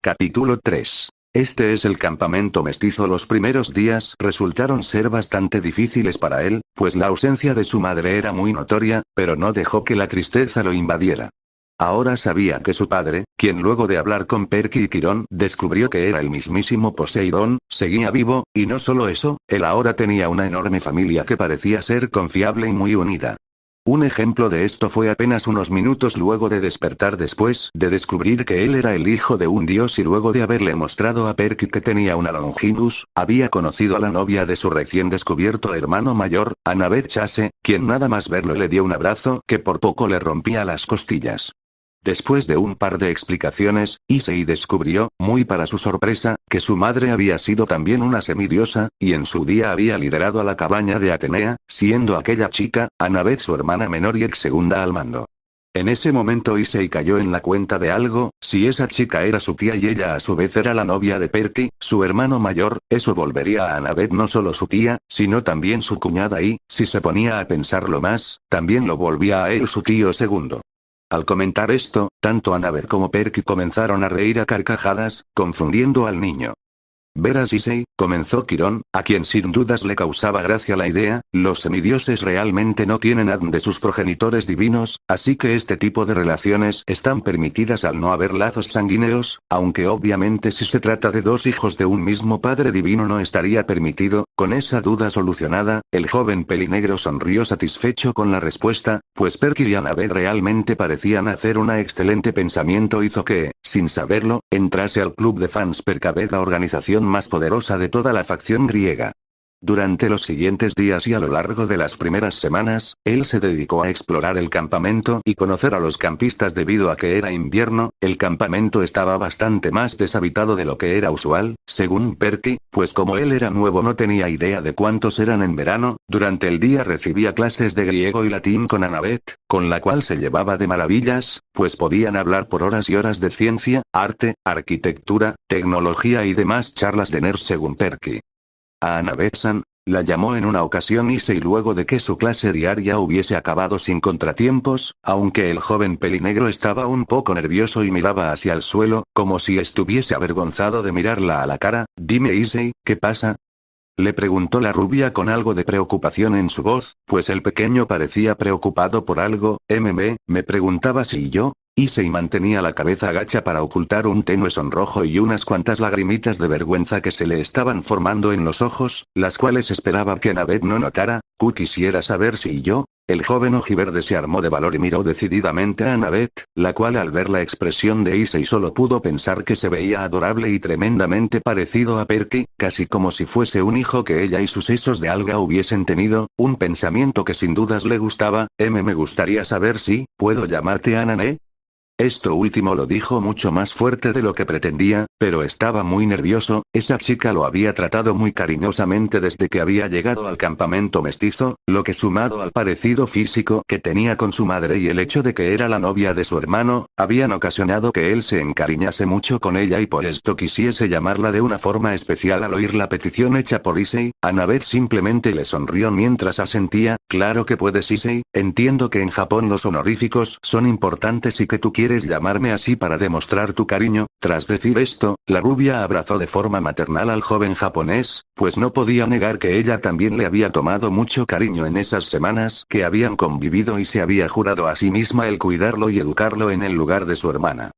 Capítulo 3. Este es el campamento mestizo. Los primeros días resultaron ser bastante difíciles para él, pues la ausencia de su madre era muy notoria, pero no dejó que la tristeza lo invadiera. Ahora sabía que su padre, quien luego de hablar con Perky y Quirón descubrió que era el mismísimo Poseidón, seguía vivo, y no solo eso, él ahora tenía una enorme familia que parecía ser confiable y muy unida. Un ejemplo de esto fue apenas unos minutos luego de despertar después de descubrir que él era el hijo de un dios y luego de haberle mostrado a Perky que tenía una Longinus, había conocido a la novia de su recién descubierto hermano mayor, Annabeth Chase, quien nada más verlo le dio un abrazo que por poco le rompía las costillas. Después de un par de explicaciones, Issei descubrió, muy para su sorpresa, que su madre había sido también una semidiosa, y en su día había liderado a la cabaña de Atenea, siendo aquella chica, Annabeth su hermana menor y ex segunda al mando. En ese momento Issei cayó en la cuenta de algo: si esa chica era su tía y ella a su vez era la novia de Perky, su hermano mayor, eso volvería a Annabeth no solo su tía, sino también su cuñada y, si se ponía a pensarlo más, también lo volvía a él su tío segundo. Al comentar esto, tanto Annabeth como Perky comenzaron a reír a carcajadas, confundiendo al niño. Verás Issei, comenzó Quirón, a quien sin dudas le causaba gracia la idea, los semidioses realmente no tienen ADN de sus progenitores divinos, así que este tipo de relaciones están permitidas al no haber lazos sanguíneos, aunque obviamente si se trata de dos hijos de un mismo padre divino no estaría permitido. Con esa duda solucionada, el joven pelinegro sonrió satisfecho con la respuesta, pues Perky y Annabeth realmente parecían hacer un excelente pensamiento hizo que, sin saberlo, entrase al club de fans Perkabeth, la organización más poderosa de toda la facción griega. Durante los siguientes días y a lo largo de las primeras semanas, él se dedicó a explorar el campamento y conocer a los campistas debido a que era invierno. El campamento estaba bastante más deshabitado de lo que era usual, según Perky, pues como él era nuevo no tenía idea de cuántos eran en verano. Durante el día recibía clases de griego y latín con Annabeth, con la cual se llevaba de maravillas, pues podían hablar por horas y horas de ciencia, arte, arquitectura, tecnología y demás charlas de nerds según Perky. A Annabeth-san, la llamó en una ocasión Issei luego de que su clase diaria hubiese acabado sin contratiempos, aunque el joven pelinegro estaba un poco nervioso y miraba hacia el suelo, como si estuviese avergonzado de mirarla a la cara. Dime Issei, ¿qué pasa? Le preguntó la rubia con algo de preocupación en su voz, pues el pequeño parecía preocupado por algo. Me preguntaba si yo. Issei mantenía la cabeza agacha para ocultar un tenue sonrojo y unas cuantas lagrimitas de vergüenza que se le estaban formando en los ojos, las cuales esperaba que Annabeth no notara. Quisiera saber si yo. El joven ojiverde se armó de valor y miró decididamente a Annabeth, la cual al ver la expresión de Issei solo pudo pensar que se veía adorable y tremendamente parecido a Perky, casi como si fuese un hijo que ella y sus sesos de alga hubiesen tenido, un pensamiento que sin dudas le gustaba. Me gustaría saber si, ¿puedo llamarte Anane? Esto último lo dijo mucho más fuerte de lo que pretendía, pero estaba muy nervioso. Esa chica lo había tratado muy cariñosamente desde que había llegado al campamento mestizo, lo que sumado al parecido físico que tenía con su madre y el hecho de que era la novia de su hermano, habían ocasionado que él se encariñase mucho con ella y por esto quisiese llamarla de una forma especial. Al oír la petición hecha por Issei, Annabeth simplemente le sonrió mientras asentía. Claro que puedes Issei, entiendo que en Japón los honoríficos son importantes y que tú quieres llamarme así para demostrar tu cariño. Tras decir esto, la rubia abrazó de forma maternal al joven japonés, pues no podía negar que ella también le había tomado mucho cariño en esas semanas que habían convivido y se había jurado a sí misma el cuidarlo y educarlo en el lugar de su hermana.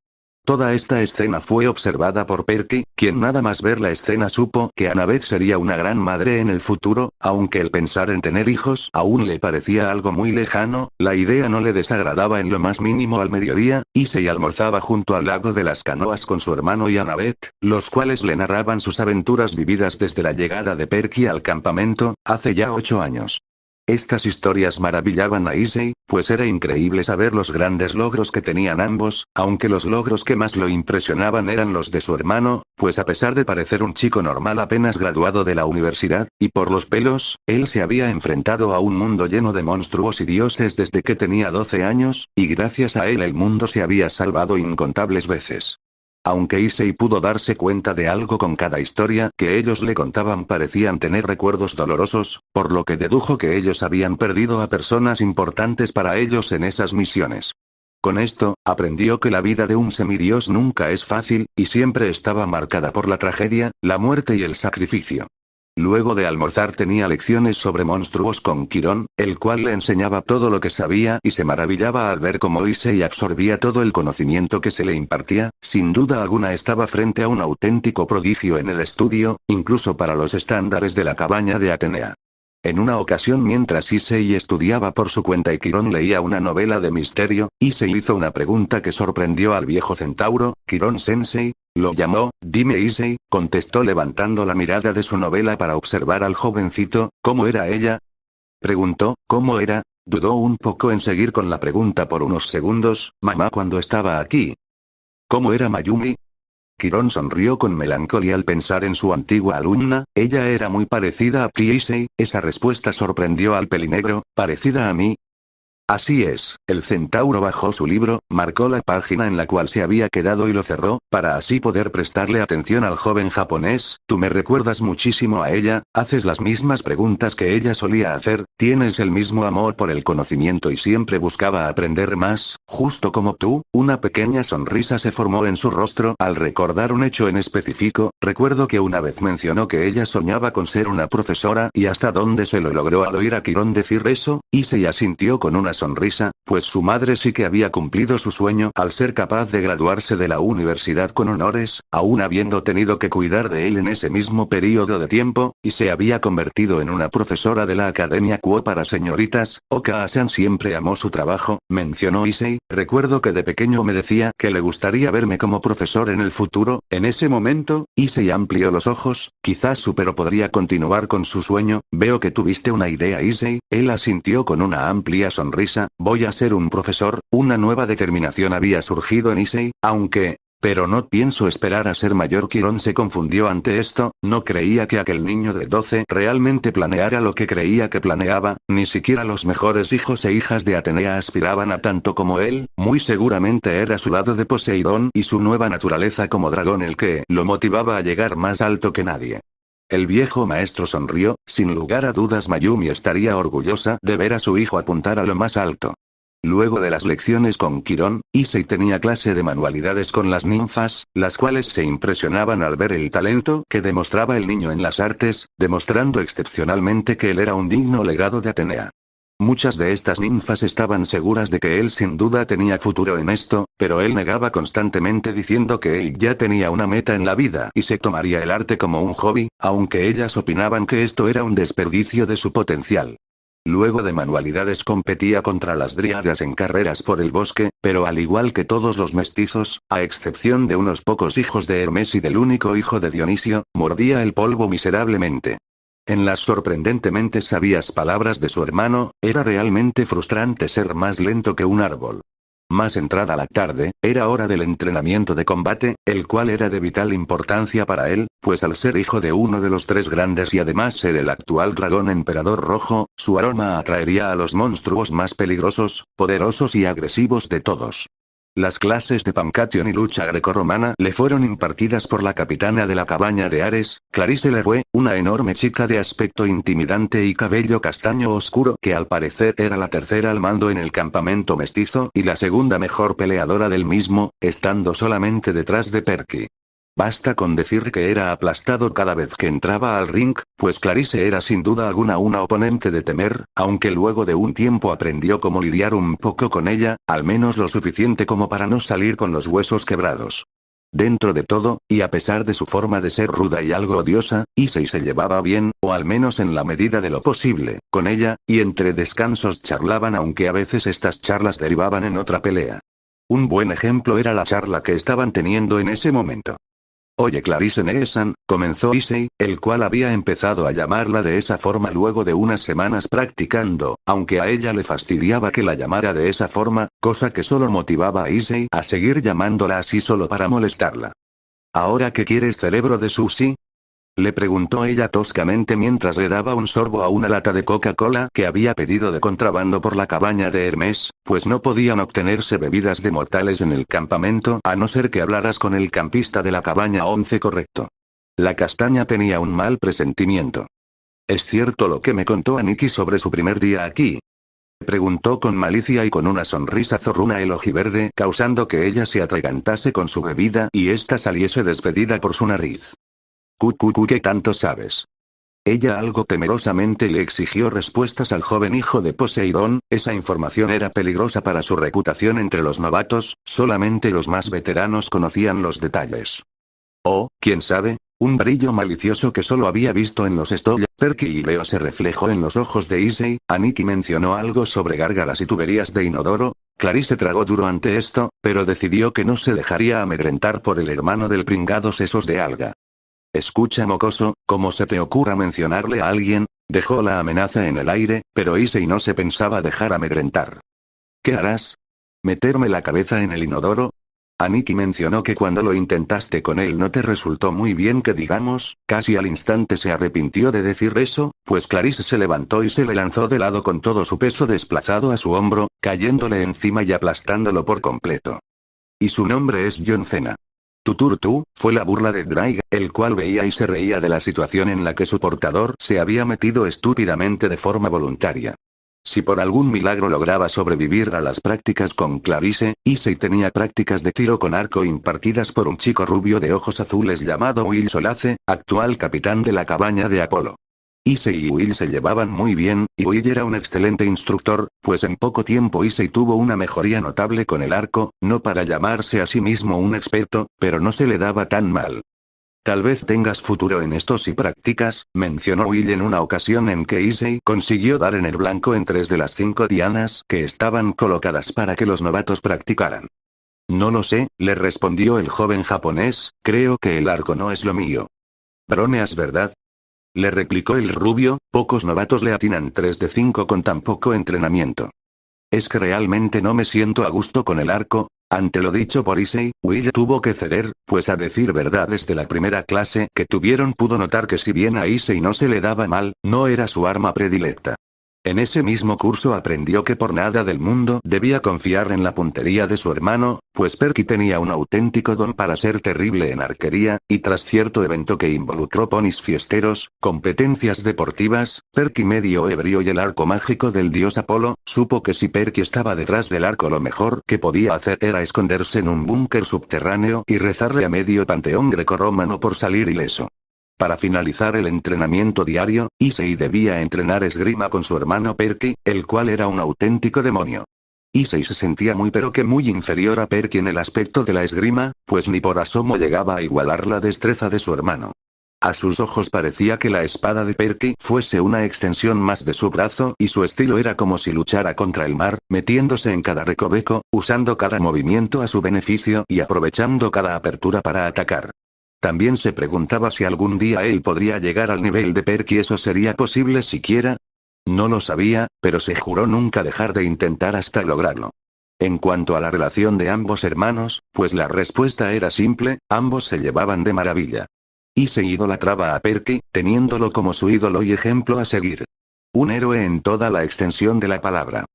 Toda esta escena fue observada por Perky, quien nada más ver la escena supo que Annabeth sería una gran madre en el futuro, aunque el pensar en tener hijos aún le parecía algo muy lejano. La idea no le desagradaba en lo más mínimo. Al mediodía, Issei almorzaba junto al lago de las canoas con su hermano y Annabeth, los cuales le narraban sus aventuras vividas desde la llegada de Perky al campamento, hace ya 8 años. Estas historias maravillaban a Issei, pues era increíble saber los grandes logros que tenían ambos, aunque los logros que más lo impresionaban eran los de su hermano, pues a pesar de parecer un chico normal apenas graduado de la universidad, y por los pelos, él se había enfrentado a un mundo lleno de monstruos y dioses desde que tenía 12 años, y gracias a él el mundo se había salvado incontables veces. Aunque Issei pudo darse cuenta de algo con cada historia que ellos le contaban, parecían tener recuerdos dolorosos, por lo que dedujo que ellos habían perdido a personas importantes para ellos en esas misiones. Con esto, aprendió que la vida de un semidios nunca es fácil, y siempre estaba marcada por la tragedia, la muerte y el sacrificio. Luego de almorzar tenía lecciones sobre monstruos con Quirón, el cual le enseñaba todo lo que sabía y se maravillaba al ver cómo Issei absorbía todo el conocimiento que se le impartía. Sin duda alguna estaba frente a un auténtico prodigio en el estudio, incluso para los estándares de la cabaña de Atenea. En una ocasión mientras Issei estudiaba por su cuenta y Quirón leía una novela de misterio, Issei hizo una pregunta que sorprendió al viejo centauro. Quirón-sensei, lo llamó. Dime Issei, contestó levantando la mirada de su novela para observar al jovencito. ¿Cómo era ella? Preguntó. ¿Cómo era? Dudó un poco en seguir con la pregunta por unos segundos. Mamá cuando estaba aquí. ¿Cómo era Mayumi? Quirón sonrió con melancolía al pensar en su antigua alumna. Ella era muy parecida a ti Issei. Esa respuesta sorprendió al pelinegro. ¿Parecida a mí? Así es, el centauro bajó su libro, marcó la página en la cual se había quedado y lo cerró, para así poder prestarle atención al joven japonés. Tú me recuerdas muchísimo a ella, haces las mismas preguntas que ella solía hacer, tienes el mismo amor por el conocimiento y siempre buscaba aprender más, justo como tú. Una pequeña sonrisa se formó en su rostro al recordar un hecho en específico. Recuerdo que una vez mencionó que ella soñaba con ser una profesora y hasta dónde se lo logró al oír a Quirón decir eso, y se asintió con una sonrisa, pues su madre sí que había cumplido su sueño al ser capaz de graduarse de la universidad con honores, aún habiendo tenido que cuidar de él en ese mismo periodo de tiempo, y se había convertido en una profesora de la Academia Kuo para señoritas. Oka-san siempre amó su trabajo, mencionó Issei. Recuerdo que de pequeño me decía que le gustaría verme como profesor en el futuro. En ese momento, Issei amplió los ojos, quizás Supero podría continuar con su sueño. Veo que tuviste una idea Issei. Él asintió con una amplia sonrisa. Voy a ser un profesor. Una nueva determinación había surgido en Issei, pero no pienso esperar a ser mayor. Quirón se confundió ante esto, no creía que aquel niño de 12 realmente planeara lo que creía que planeaba, ni siquiera los mejores hijos e hijas de Atenea aspiraban a tanto como él. Muy seguramente era su lado de Poseidón y su nueva naturaleza como dragón el que lo motivaba a llegar más alto que nadie. El viejo maestro sonrió. Sin lugar a dudas Mayumi estaría orgullosa de ver a su hijo apuntar a lo más alto. Luego de las lecciones con Quirón, Issei tenía clase de manualidades con las ninfas, las cuales se impresionaban al ver el talento que demostraba el niño en las artes, demostrando excepcionalmente que él era un digno legado de Atenea. Muchas de estas ninfas estaban seguras de que él sin duda tenía futuro en esto, pero él negaba constantemente diciendo que él ya tenía una meta en la vida y se tomaría el arte como un hobby, aunque ellas opinaban que esto era un desperdicio de su potencial. Luego de manualidades competía contra las dríadas en carreras por el bosque, pero al igual que todos los mestizos, a excepción de unos pocos hijos de Hermes y del único hijo de Dionisio, mordía el polvo miserablemente. En las sorprendentemente sabias palabras de su hermano, era realmente frustrante ser más lento que un árbol. Más entrada la tarde, era hora del entrenamiento de combate, el cual era de vital importancia para él, pues al ser hijo de uno de los tres grandes y además ser el actual dragón emperador rojo, su aroma atraería a los monstruos más peligrosos, poderosos y agresivos de todos. Las clases de Pancration y lucha grecorromana le fueron impartidas por la capitana de la cabaña de Ares, Clarisse Leroy, una enorme chica de aspecto intimidante y cabello castaño oscuro que al parecer era la tercera al mando en el campamento mestizo y la segunda mejor peleadora del mismo, estando solamente detrás de Perky. Basta con decir que era aplastado cada vez que entraba al ring, pues Clarisse era sin duda alguna una oponente de temer, aunque luego de un tiempo aprendió cómo lidiar un poco con ella, al menos lo suficiente como para no salir con los huesos quebrados. Dentro de todo, y a pesar de su forma de ser ruda y algo odiosa, Issei se llevaba bien, o al menos en la medida de lo posible, con ella, y entre descansos charlaban aunque a veces estas charlas derivaban en otra pelea. Un buen ejemplo era la charla que estaban teniendo en ese momento. Oye Clarisse Nee-san, comenzó Issei, el cual había empezado a llamarla de esa forma luego de unas semanas practicando, aunque a ella le fastidiaba que la llamara de esa forma, cosa que solo motivaba a Issei a seguir llamándola así solo para molestarla. ¿Ahora qué quieres cerebro de sushi? Le preguntó ella toscamente mientras le daba un sorbo a una lata de Coca-Cola que había pedido de contrabando por la cabaña de Hermes, pues no podían obtenerse bebidas de mortales en el campamento a no ser que hablaras con el campista de la cabaña 11 correcto. La castaña tenía un mal presentimiento. ¿Es cierto lo que me contó Aniki sobre su primer día aquí? Preguntó con malicia y con una sonrisa zorruna el ojiverde, causando que ella se atragantase con su bebida y ésta saliese despedida por su nariz. ¿Qué tanto sabes? Ella algo temerosamente le exigió respuestas al joven hijo de Poseidón. Esa información era peligrosa para su reputación entre los novatos, solamente los más veteranos conocían los detalles. O, quién sabe, un brillo malicioso que solo había visto en los Stoya, Perky y Leo se reflejó en los ojos de Issei. Aniki mencionó algo sobre gárgaras y tuberías de inodoro. Clarice tragó duro ante esto, pero decidió que no se dejaría amedrentar por el hermano del pringado sesos de alga. Escucha, mocoso, ¿cómo se te ocurra mencionarle a alguien? Dejó la amenaza en el aire, pero Issei no se pensaba dejar amedrentar. ¿Qué harás? ¿Meterme la cabeza en el inodoro? Aniki mencionó que cuando lo intentaste con él no te resultó muy bien que digamos. Casi al instante se arrepintió de decir eso, pues Clarice se levantó y se le lanzó de lado con todo su peso desplazado a su hombro, cayéndole encima y aplastándolo por completo. Y su nombre es John Cena. Tuturtu, fue la burla de Drake, el cual veía y se reía de la situación en la que su portador se había metido estúpidamente de forma voluntaria. Si por algún milagro lograba sobrevivir a las prácticas con Clarice, Issei tenía prácticas de tiro con arco impartidas por un chico rubio de ojos azules llamado Will Solace, actual capitán de la cabaña de Apolo. Issei y Will se llevaban muy bien, y Will era un excelente instructor, pues en poco tiempo Issei tuvo una mejoría notable con el arco, no para llamarse a sí mismo un experto, pero no se le daba tan mal. Tal vez tengas futuro en esto si practicas, mencionó Will en una ocasión en que Issei consiguió dar en el blanco en 3 de las 5 dianas que estaban colocadas para que los novatos practicaran. No lo sé, le respondió el joven japonés, creo que el arco no es lo mío. Bromeas, ¿verdad? Le replicó el rubio, pocos novatos le atinan 3 de 5 con tan poco entrenamiento. Es que realmente no me siento a gusto con el arco. Ante lo dicho por Issei, Will tuvo que ceder, pues a decir verdad desde la primera clase que tuvieron pudo notar que si bien a Issei no se le daba mal, no era su arma predilecta. En ese mismo curso aprendió que por nada del mundo debía confiar en la puntería de su hermano, pues Perky tenía un auténtico don para ser terrible en arquería, y tras cierto evento que involucró ponis fiesteros, competencias deportivas, Perky medio ebrio y el arco mágico del dios Apolo, supo que si Perky estaba detrás del arco lo mejor que podía hacer era esconderse en un búnker subterráneo y rezarle a medio panteón grecorromano por salir ileso. Para finalizar el entrenamiento diario, Issei debía entrenar esgrima con su hermano Perky, el cual era un auténtico demonio. Issei se sentía muy pero que muy inferior a Perky en el aspecto de la esgrima, pues ni por asomo llegaba a igualar la destreza de su hermano. A sus ojos parecía que la espada de Perky fuese una extensión más de su brazo y su estilo era como si luchara contra el mar, metiéndose en cada recoveco, usando cada movimiento a su beneficio y aprovechando cada apertura para atacar. También se preguntaba si algún día él podría llegar al nivel de Perky. ¿Eso sería posible siquiera? No lo sabía, pero se juró nunca dejar de intentar hasta lograrlo. En cuanto a la relación de ambos hermanos, pues la respuesta era simple, ambos se llevaban de maravilla. Issei idolatraba a Perky, teniéndolo como su ídolo y ejemplo a seguir. Un héroe en toda la extensión de la palabra.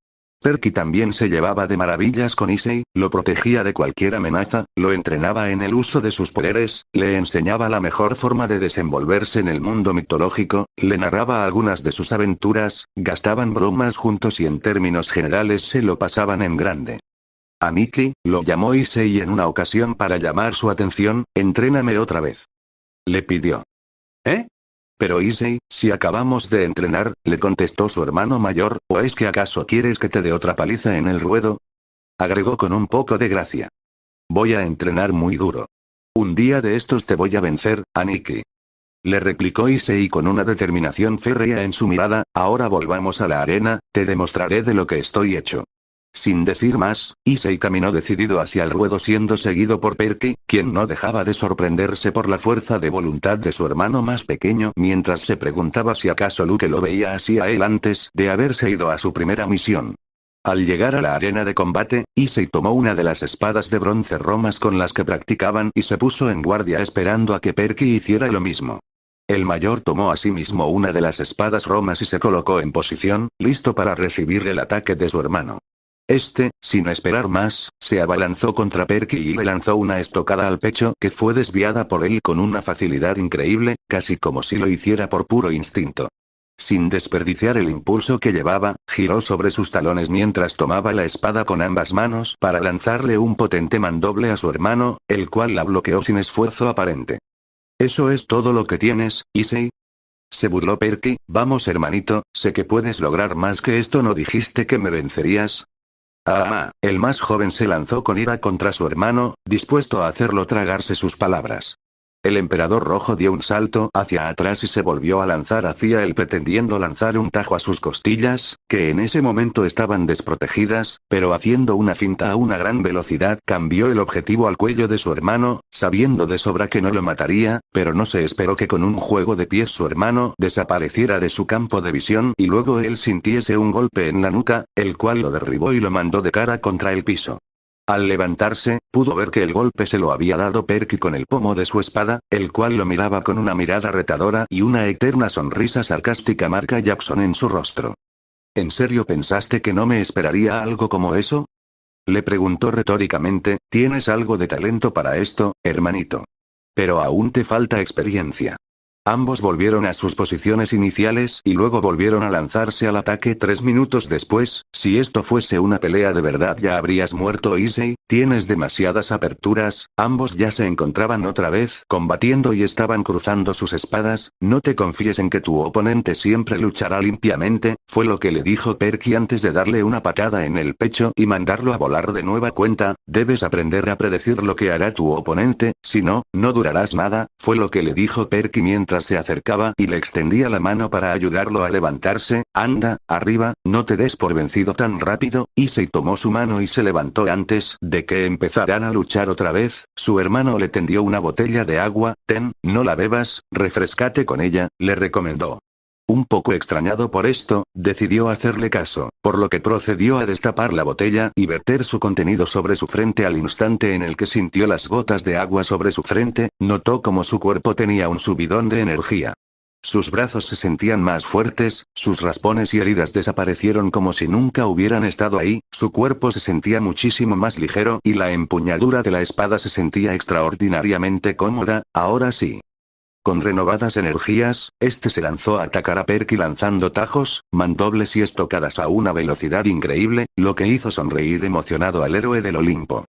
Perky también se llevaba de maravillas con Issei, lo protegía de cualquier amenaza, lo entrenaba en el uso de sus poderes, le enseñaba la mejor forma de desenvolverse en el mundo mitológico, le narraba algunas de sus aventuras, gastaban bromas juntos y en términos generales se lo pasaban en grande. Aniki, lo llamó Issei en una ocasión para llamar su atención, entréname otra vez. Le pidió. ¿Eh? Pero Issei, si acabamos de entrenar, le contestó su hermano mayor, ¿o es que acaso quieres que te dé otra paliza en el ruedo? Agregó con un poco de gracia. Voy a entrenar muy duro. Un día de estos te voy a vencer, Aniki. Le replicó Issei con una determinación férrea en su mirada, ahora volvamos a la arena, te demostraré de lo que estoy hecho. Sin decir más, Issei caminó decidido hacia el ruedo siendo seguido por Perky, quien no dejaba de sorprenderse por la fuerza de voluntad de su hermano más pequeño mientras se preguntaba si acaso Luke lo veía así a él antes de haberse ido a su primera misión. Al llegar a la arena de combate, Issei tomó una de las espadas de bronce romas con las que practicaban y se puso en guardia esperando a que Perky hiciera lo mismo. El mayor tomó asimismo una de las espadas romas y se colocó en posición, listo para recibir el ataque de su hermano. Este, sin esperar más, se abalanzó contra Perky y le lanzó una estocada al pecho que fue desviada por él con una facilidad increíble, casi como si lo hiciera por puro instinto. sin desperdiciar el impulso que llevaba, giró sobre sus talones mientras tomaba la espada con ambas manos para lanzarle un potente mandoble a su hermano, el cual la bloqueó sin esfuerzo aparente. ¿Eso es todo lo que tienes, Issei? Se burló Perky. Vamos hermanito, sé que puedes lograr más que esto. ¿No dijiste que me vencerías? El más joven se lanzó con ira contra su hermano, dispuesto a hacerlo tragarse sus palabras. El emperador rojo dio un salto hacia atrás y se volvió a lanzar hacia él pretendiendo lanzar un tajo a sus costillas, que en ese momento estaban desprotegidas, pero haciendo una finta a una gran velocidad cambió el objetivo al cuello de su hermano, sabiendo de sobra que no lo mataría, pero no se esperó que con un juego de pies su hermano desapareciera de su campo de visión y luego él sintiese un golpe en la nuca, el cual lo derribó y lo mandó de cara contra el piso. Al levantarse, pudo ver que el golpe se lo había dado Perky con el pomo de su espada, el cual lo miraba con una mirada retadora y una eterna sonrisa sarcástica marca Jackson en su rostro. ¿En serio pensaste que no me esperaría algo como eso? Le preguntó retóricamente. ¿Tienes algo de talento para esto, hermanito? Pero aún te falta experiencia. Ambos volvieron a sus posiciones iniciales y luego volvieron a lanzarse al ataque 3 minutos después. Si esto fuese una pelea de verdad ya habrías muerto Issei, tienes demasiadas aperturas. Ambos ya se encontraban otra vez combatiendo y estaban cruzando sus espadas. No te confíes en que tu oponente siempre luchará limpiamente, fue lo que le dijo Perky antes de darle una patada en el pecho y mandarlo a volar de nueva cuenta. Debes aprender a predecir lo que hará tu oponente, si no, no durarás nada, fue lo que le dijo Perky mientras se acercaba y le extendía la mano para ayudarlo a levantarse. Anda, arriba, no te des por vencido tan rápido. Issei tomó su mano y se levantó antes de que empezaran a luchar otra vez. Su hermano le tendió una botella de agua. Ten, no la bebas, refrescate con ella, le recomendó. Un poco extrañado por esto, decidió hacerle caso, por lo que procedió a destapar la botella y verter su contenido sobre su frente. Al instante en el que sintió las gotas de agua sobre su frente, notó como su cuerpo tenía un subidón de energía. Sus brazos se sentían más fuertes, sus raspones y heridas desaparecieron como si nunca hubieran estado ahí, su cuerpo se sentía muchísimo más ligero y la empuñadura de la espada se sentía extraordinariamente cómoda. Ahora sí. Con renovadas energías, este se lanzó a atacar a Perky lanzando tajos, mandobles y estocadas a una velocidad increíble, lo que hizo sonreír emocionado al héroe del Olimpo.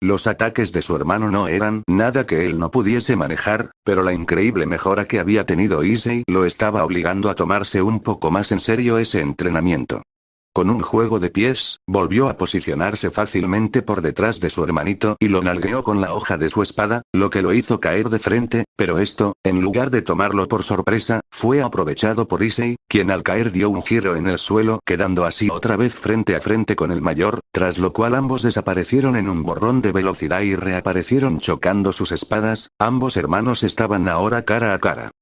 Los ataques de su hermano no eran nada que él no pudiese manejar, pero la increíble mejora que había tenido Issei lo estaba obligando a tomarse un poco más en serio ese entrenamiento. Con un juego de pies, volvió a posicionarse fácilmente por detrás de su hermanito y lo nalgueó con la hoja de su espada, lo que lo hizo caer de frente, pero esto, en lugar de tomarlo por sorpresa, fue aprovechado por Issei, quien al caer dio un giro en el suelo, quedando así otra vez frente a frente con el mayor, tras lo cual ambos desaparecieron en un borrón de velocidad y reaparecieron chocando sus espadas. Ambos hermanos estaban ahora cara a cara.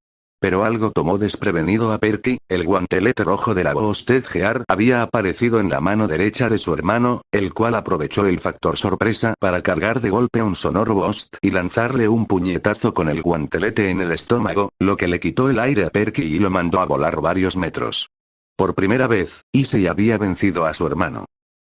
Pero algo tomó desprevenido a Perky. El guantelete rojo de la Boosted Gear había aparecido en la mano derecha de su hermano, el cual aprovechó el factor sorpresa para cargar de golpe un sonoro Boost y lanzarle un puñetazo con el guantelete en el estómago, lo que le quitó el aire a Perky y lo mandó a volar varios metros. Por primera vez, Issei había vencido a su hermano.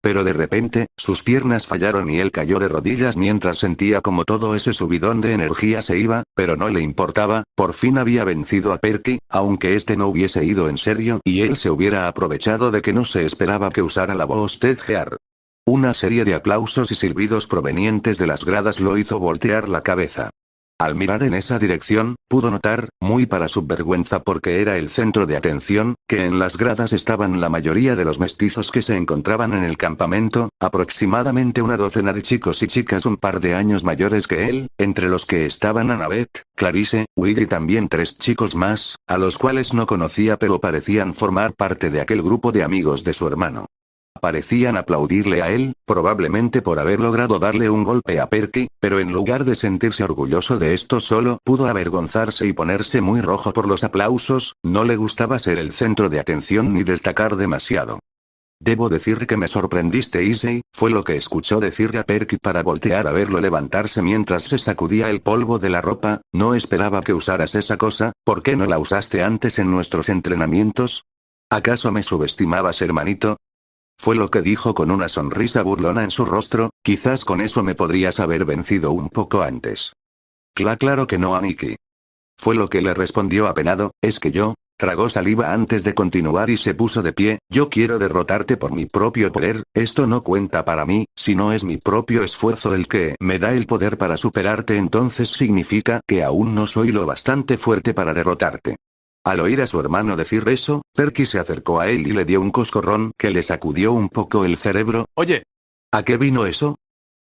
Pero de repente, sus piernas fallaron y él cayó de rodillas mientras sentía como todo ese subidón de energía se iba, pero no le importaba. Por fin había vencido a Perky, aunque este no hubiese ido en serio y él se hubiera aprovechado de que no se esperaba que usara la Boosted Gear. Una serie de aplausos y silbidos provenientes de las gradas lo hizo voltear la cabeza. Al mirar en esa dirección, pudo notar, muy para su vergüenza porque era el centro de atención, que en las gradas estaban la mayoría de los mestizos que se encontraban en el campamento, aproximadamente una docena de chicos y chicas un par de años mayores que él, entre los que estaban Annabeth, Clarice, Will y también 3 chicos más, a los cuales no conocía pero parecían formar parte de aquel grupo de amigos de su hermano. Parecían aplaudirle a él, probablemente por haber logrado darle un golpe a Perky, pero en lugar de sentirse orgulloso de esto solo pudo avergonzarse y ponerse muy rojo por los aplausos. No le gustaba ser el centro de atención ni destacar demasiado. Debo decir que me sorprendiste Issei, fue lo que escuchó decirle a Perky para voltear a verlo levantarse mientras se sacudía el polvo de la ropa. No esperaba que usaras esa cosa. ¿Por qué no la usaste antes en nuestros entrenamientos? ¿Acaso me subestimabas, hermanito? Fue lo que dijo con una sonrisa burlona en su rostro. Quizás con eso me podrías haber vencido un poco antes. Claro que no, Aniki. Fue lo que le respondió apenado. Es que yo Tragó saliva antes de continuar y se puso de pie. Yo quiero derrotarte por mi propio poder, esto no cuenta para mí, si no es mi propio esfuerzo el que me da el poder para superarte, entonces significa que aún no soy lo bastante fuerte para derrotarte. Al oír a su hermano decir eso, Perky se acercó a él y le dio un coscorrón que le sacudió un poco el cerebro. Oye, ¿a qué vino eso?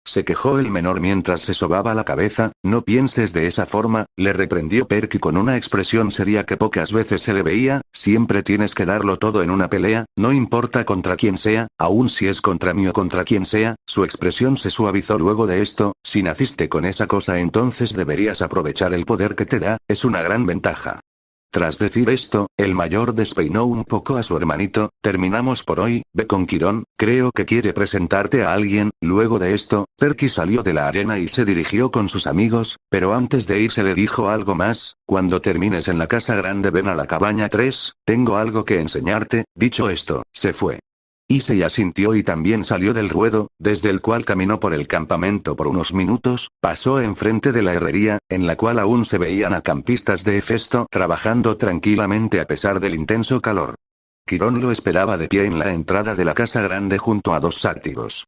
Se quejó el menor mientras se sobaba la cabeza. No pienses de esa forma, le reprendió Perky con una expresión seria que pocas veces se le veía. Siempre tienes que darlo todo en una pelea, no importa contra quién sea, aun si es contra mí o contra quien sea. Su expresión se suavizó luego de esto. Si naciste con esa cosa, entonces deberías aprovechar el poder que te da, es una gran ventaja. Tras decir esto, el mayor despeinó un poco a su hermanito. Terminamos por hoy, ve con Quirón, creo que quiere presentarte a alguien. Luego de esto, Perky salió de la arena y se dirigió con sus amigos, pero antes de irse le dijo algo más. Cuando termines en la casa grande ven a la cabaña 3, tengo algo que enseñarte. Dicho esto, se fue. Issei asintió y también salió del ruedo, desde el cual caminó por el campamento por unos minutos, pasó enfrente de la herrería, en la cual aún se veían acampistas de Hefesto trabajando tranquilamente a pesar del intenso calor. Quirón lo esperaba de pie en la entrada de la casa grande junto a dos sátiros.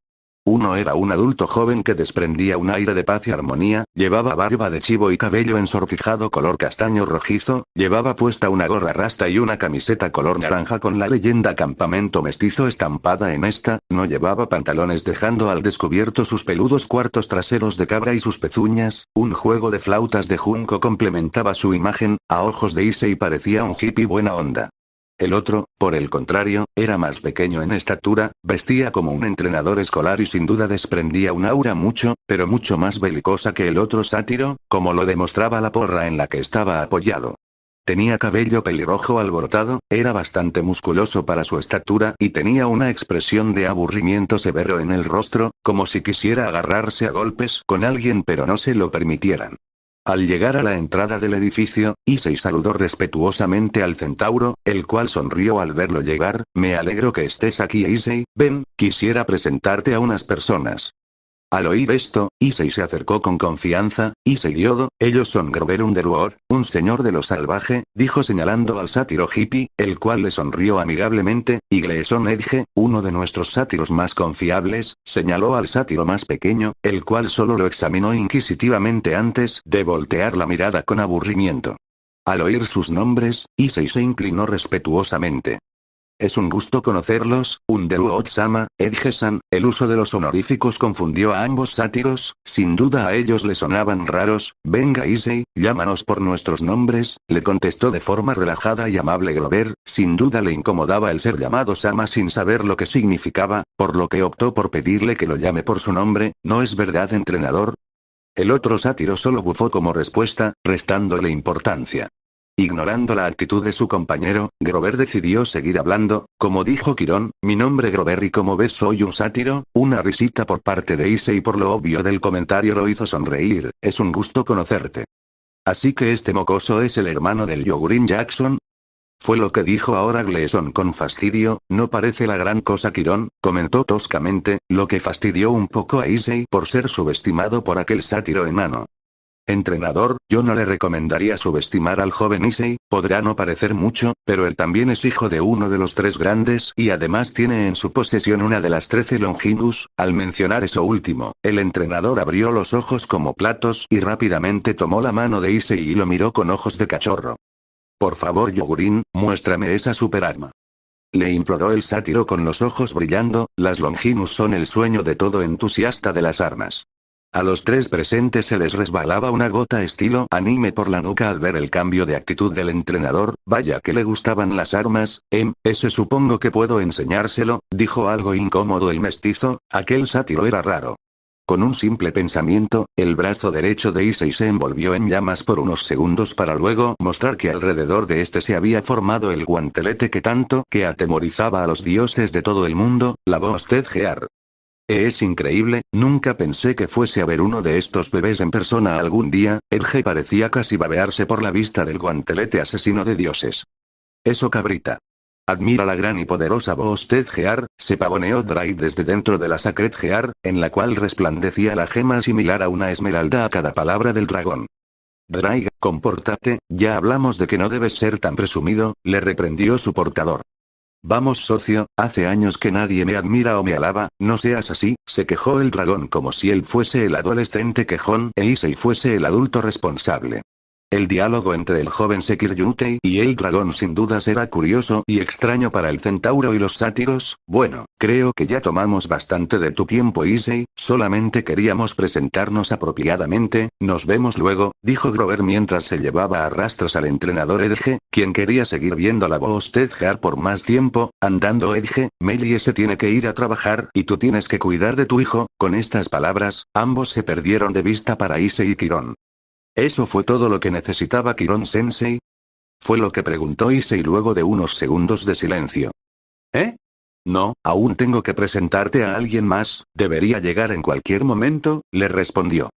Uno era un adulto joven que desprendía un aire de paz y armonía, llevaba barba de chivo y cabello ensortijado color castaño rojizo, llevaba puesta una gorra rasta y una camiseta color naranja con la leyenda Campamento Mestizo estampada en esta, no llevaba pantalones dejando al descubierto sus peludos cuartos traseros de cabra y sus pezuñas. Un juego de flautas de junco complementaba su imagen, a ojos de Issei parecía un hippie buena onda. El otro, por el contrario, era más pequeño en estatura, vestía como un entrenador escolar y sin duda desprendía un aura pero mucho más belicosa que el otro sátiro, como lo demostraba la porra en la que estaba apoyado. Tenía cabello pelirrojo alborotado, era bastante musculoso para su estatura y tenía una expresión de aburrimiento severo en el rostro, como si quisiera agarrarse a golpes con alguien pero no se lo permitieran. Al llegar a la entrada del edificio, Issei saludó respetuosamente al centauro, el cual sonrió al verlo llegar. Me alegro que estés aquí, Issei, ven, quisiera presentarte a unas personas. Al oír esto, Issei se acercó con confianza. Issei Yodo, ellos son Grover Underwood, un señor de lo salvaje, dijo señalando al sátiro hippie, el cual le sonrió amigablemente, y Gleeson Edge, uno de nuestros sátiros más confiables, señaló al sátiro más pequeño, el cual solo lo examinó inquisitivamente antes de voltear la mirada con aburrimiento. Al oír sus nombres, Issei se inclinó respetuosamente. Es un gusto conocerlos, Underwood-sama, Edge-san. El uso de los honoríficos confundió a ambos sátiros, sin duda a ellos les sonaban raros. Venga Issei, llámanos por nuestros nombres, le contestó de forma relajada y amable Grover. Sin duda le incomodaba el ser llamado Sama sin saber lo que significaba, por lo que optó por pedirle que lo llame por su nombre. ¿No es verdad, entrenador? El otro sátiro solo bufó como respuesta, restándole importancia. Ignorando la actitud de su compañero, Grover decidió seguir hablando. Como dijo Quirón, mi nombre Grover y como ves soy un sátiro. Una risita por parte de Issei por lo obvio del comentario lo hizo sonreír. Es un gusto conocerte. Así que este mocoso es el hermano del Yogurin Jackson. Fue lo que dijo ahora Gleeson con fastidio. No parece la gran cosa, Quirón, comentó toscamente, lo que fastidió un poco a Issei por ser subestimado por aquel sátiro enano. Entrenador, yo no le recomendaría subestimar al joven Issei, podrá no parecer mucho, pero él también es hijo de uno de los 3 grandes y además tiene en su posesión una de las 13 Longinus. Al mencionar eso último, el entrenador abrió los ojos como platos y rápidamente tomó la mano de Issei y lo miró con ojos de cachorro. Por favor Yogurin, muéstrame esa superarma. Le imploró el sátiro con los ojos brillando. Las Longinus son el sueño de todo entusiasta de las armas. A los 3 presentes se les resbalaba una gota estilo anime por la nuca al ver el cambio de actitud del entrenador. Vaya que le gustaban las armas. Ese supongo que puedo enseñárselo, dijo algo incómodo el mestizo. Aquel sátiro era raro. Con un simple pensamiento, el brazo derecho de Issei se envolvió en llamas por unos segundos para luego mostrar que alrededor de este se había formado el guantelete que atemorizaba a los dioses de todo el mundo, la voz de Gear. Es increíble, nunca pensé que fuese a ver uno de estos bebés en persona algún día. Edge parecía casi babearse por la vista del guantelete asesino de dioses. Eso cabrita. Admira la gran y poderosa voz de Gear, se pavoneó Dry desde dentro de la Sacred Gear, en la cual resplandecía la gema similar a una esmeralda a cada palabra del dragón. Draiga, compórtate, ya hablamos de que no debes ser tan presumido, le reprendió su portador. Vamos socio, hace años que nadie me admira o me alaba, no seas así, se quejó el dragón como si él fuese el adolescente quejón e Issei fuese el adulto responsable. El diálogo entre el joven Sekiryutei y el dragón sin dudas era curioso y extraño para el centauro y los sátiros. Bueno, creo que ya tomamos bastante de tu tiempo Issei, solamente queríamos presentarnos apropiadamente, nos vemos luego, dijo Grover mientras se llevaba a rastros al entrenador Edge, quien quería seguir viendo la voz tejar por más tiempo. Andando Edge, Melie se tiene que ir a trabajar y tú tienes que cuidar de tu hijo. Con estas palabras, ambos se perdieron de vista para Issei y Kiron. ¿Eso fue todo lo que necesitaba Kiron-sensei? Fue lo que preguntó Issei luego de unos segundos de silencio. ¿Eh? No, aún tengo que presentarte a alguien más, debería llegar en cualquier momento, le respondió.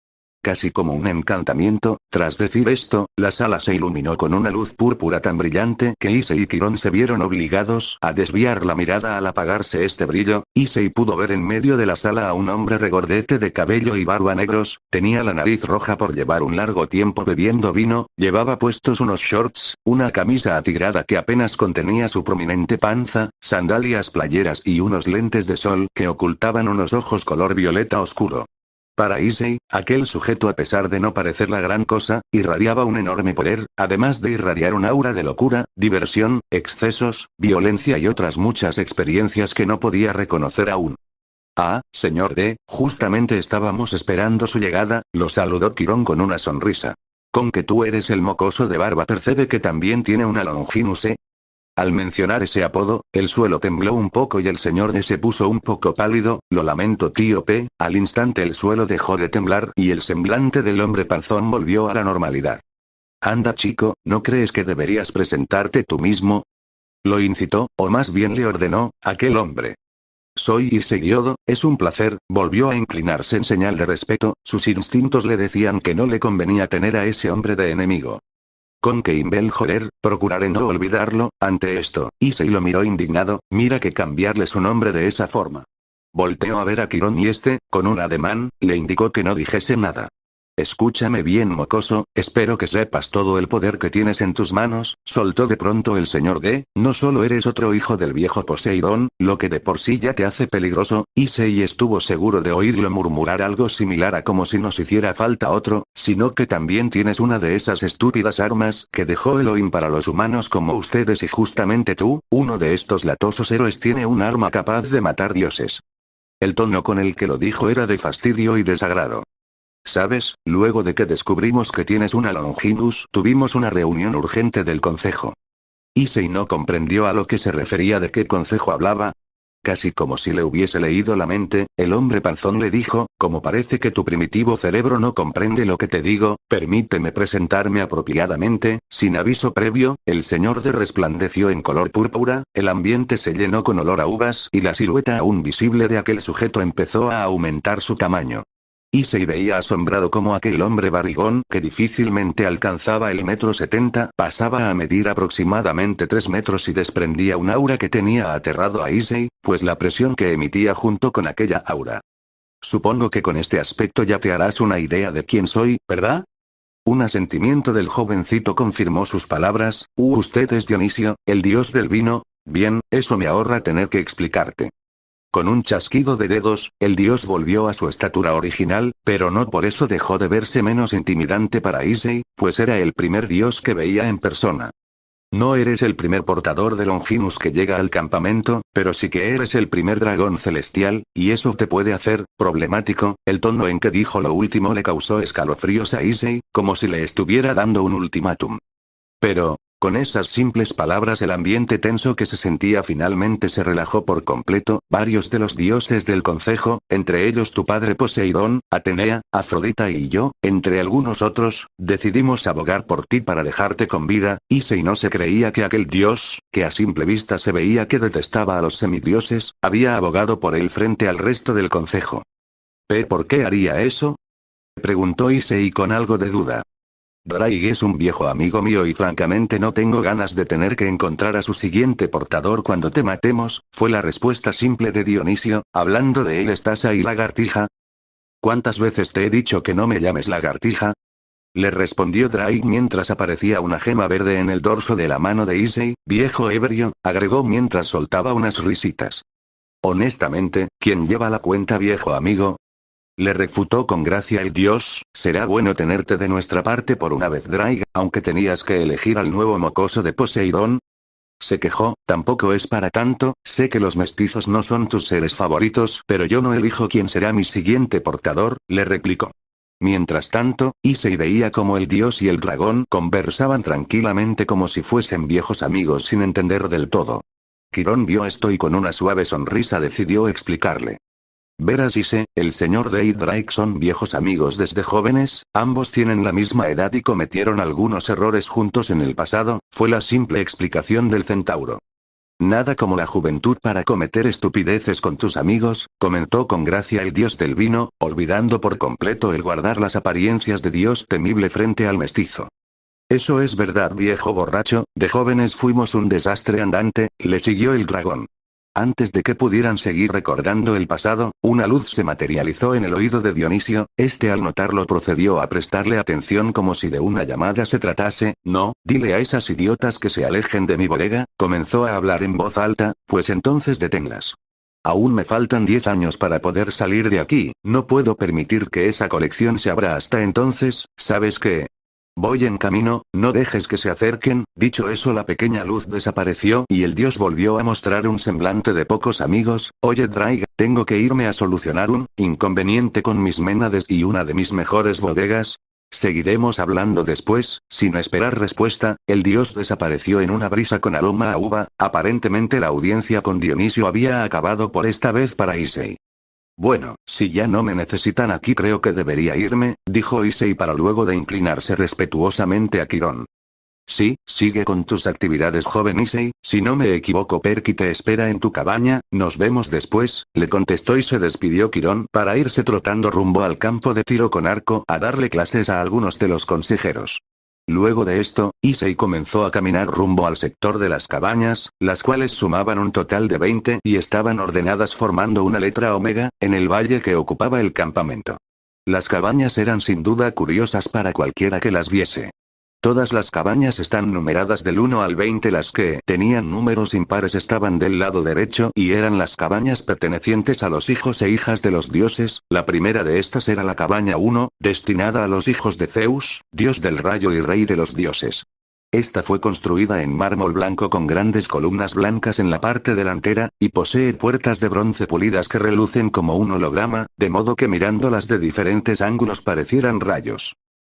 Casi como un encantamiento, tras decir esto, la sala se iluminó con una luz púrpura tan brillante que Issei y Kiron se vieron obligados a desviar la mirada al apagarse este brillo. Issei pudo ver en medio de la sala a un hombre regordete de cabello y barba negros, tenía la nariz roja por llevar un largo tiempo bebiendo vino, llevaba puestos unos shorts, una camisa atigrada que apenas contenía su prominente panza, sandalias playeras y unos lentes de sol que ocultaban unos ojos color violeta oscuro. Para Issei, aquel sujeto a pesar de no parecer la gran cosa, irradiaba un enorme poder, además de irradiar un aura de locura, diversión, excesos, violencia y otras muchas experiencias que no podía reconocer aún. Ah, señor D, justamente estábamos esperando su llegada, lo saludó Kiron con una sonrisa. Con que tú eres el mocoso de barba percibe que también tiene una Longinus, ¿eh? Al mencionar ese apodo, el suelo tembló un poco y el señor D se puso un poco pálido. Lo lamento tío P, al instante el suelo dejó de temblar y el semblante del hombre panzón volvió a la normalidad. Anda chico, ¿no crees que deberías presentarte tú mismo? Lo incitó, o más bien le ordenó, aquel hombre. Soy Issei Gyodo, es un placer, volvió a inclinarse en señal de respeto, sus instintos le decían que no le convenía tener a ese hombre de enemigo. Con que Imbel joder, procuraré no olvidarlo. Ante esto, Issei lo miró indignado, mira que cambiarle su nombre de esa forma. Volteó a ver a Kiron y este, con un ademán, le indicó que no dijese nada. Escúchame bien mocoso, espero que sepas todo el poder que tienes en tus manos, soltó de pronto el señor D, no solo eres otro hijo del viejo Poseidón, lo que de por sí ya te hace peligroso. Issei estuvo seguro de oírlo murmurar algo similar a como si nos hiciera falta otro, sino que también tienes una de esas estúpidas armas que dejó Elohim para los humanos como ustedes y justamente tú, uno de estos latosos héroes tiene un arma capaz de matar dioses. El tono con el que lo dijo era de fastidio y desagrado. ¿Sabes? Luego de que descubrimos que tienes una Longinus, tuvimos una reunión urgente del consejo. Issei no comprendió a lo que se refería de qué consejo hablaba. Casi como si le hubiese leído la mente, el hombre panzón le dijo, como parece que tu primitivo cerebro no comprende lo que te digo, permíteme presentarme apropiadamente. Sin aviso previo, el señor D resplandeció en color púrpura, el ambiente se llenó con olor a uvas y la silueta aún visible de aquel sujeto empezó a aumentar su tamaño. Issei veía asombrado cómo aquel hombre barrigón, que difícilmente alcanzaba el 1,70 m, pasaba a medir aproximadamente 3 metros y desprendía un aura que tenía aterrado a Issei, pues la presión que emitía junto con aquella aura. Supongo que con este aspecto ya te harás una idea de quién soy, ¿verdad? Un asentimiento del jovencito confirmó sus palabras. Usted es Dionisio, el dios del vino. Bien, eso me ahorra tener que explicarte. Con un chasquido de dedos, el dios volvió a su estatura original, pero no por eso dejó de verse menos intimidante para Issei, pues era el primer dios que veía en persona. No eres el primer portador de Longinus que llega al campamento, pero sí que eres el primer dragón celestial, y eso te puede hacer problemático. El tono en que dijo lo último le causó escalofríos a Issei, como si le estuviera dando un ultimátum. Pero, con esas simples palabras el ambiente tenso que se sentía finalmente se relajó por completo. Varios de los dioses del concejo, entre ellos tu padre Poseidón, Atenea, Afrodita y yo, entre algunos otros, decidimos abogar por ti para dejarte con vida. Issei no se creía que aquel dios, que a simple vista se veía que detestaba a los semidioses, había abogado por él frente al resto del concejo. ¿Por qué haría eso? Preguntó Issei con algo de duda. Draig es un viejo amigo mío y francamente no tengo ganas de tener que encontrar a su siguiente portador cuando te matemos, fue la respuesta simple de Dionisio. Hablando de él, ¿estás ahí lagartija? ¿Cuántas veces te he dicho que no me llames lagartija? Le respondió Drake mientras aparecía una gema verde en el dorso de la mano de Issei, viejo ebrio, agregó mientras soltaba unas risitas. Honestamente, ¿quién lleva la cuenta, viejo amigo? Le refutó con gracia el dios, será bueno tenerte de nuestra parte por una vez, Drake, aunque tenías que elegir al nuevo mocoso de Poseidón. Se quejó, tampoco es para tanto, sé que los mestizos no son tus seres favoritos, pero yo no elijo quién será mi siguiente portador, le replicó. Mientras tanto, Issei veía como el dios y el dragón conversaban tranquilamente como si fuesen viejos amigos sin entender del todo. Quirón vio esto y con una suave sonrisa decidió explicarle. Verás, Issei, el señor Day y Drake son viejos amigos desde jóvenes, ambos tienen la misma edad y cometieron algunos errores juntos en el pasado, fue la simple explicación del centauro. Nada como la juventud para cometer estupideces con tus amigos, comentó con gracia el dios del vino, olvidando por completo el guardar las apariencias de dios temible frente al mestizo. Eso es verdad, viejo borracho, de jóvenes fuimos un desastre andante, le siguió el dragón. Antes de que pudieran seguir recordando el pasado, una luz se materializó en el oído de Dionisio, este al notarlo procedió a prestarle atención como si de una llamada se tratase. No, dile a esas idiotas que se alejen de mi bodega, comenzó a hablar en voz alta, pues entonces deténlas. Aún me faltan 10 años para poder salir de aquí, no puedo permitir que esa colección se abra hasta entonces, ¿sabes qué? Voy en camino, no dejes que se acerquen. Dicho eso, la pequeña luz desapareció y el dios volvió a mostrar un semblante de pocos amigos. Oye Drake, tengo que irme a solucionar un inconveniente con mis ménades y una de mis mejores bodegas. Seguiremos hablando después. Sin esperar respuesta, el dios desapareció en una brisa con aroma a uva. Aparentemente la audiencia con Dionisio había acabado por esta vez para Issei. Bueno, si ya no me necesitan aquí creo que debería irme, dijo Issei para luego de inclinarse respetuosamente a Quirón. Sí, sigue con tus actividades, joven Issei, si no me equivoco Perky te espera en tu cabaña, nos vemos después, le contestó y se despidió Quirón para irse trotando rumbo al campo de tiro con arco a darle clases a algunos de los consejeros. Luego de esto, Issei comenzó a caminar rumbo al sector de las cabañas, las cuales sumaban un total de 20 y estaban ordenadas formando una letra omega, en el valle que ocupaba el campamento. Las cabañas eran sin duda curiosas para cualquiera que las viese. Todas las cabañas están numeradas del 1 al 20, las que tenían números impares estaban del lado derecho y eran las cabañas pertenecientes a los hijos e hijas de los dioses. La primera de estas era la cabaña 1, destinada a los hijos de Zeus, dios del rayo y rey de los dioses. Esta fue construida en mármol blanco con grandes columnas blancas en la parte delantera, y posee puertas de bronce pulidas que relucen como un holograma, de modo que mirándolas de diferentes ángulos parecieran rayos.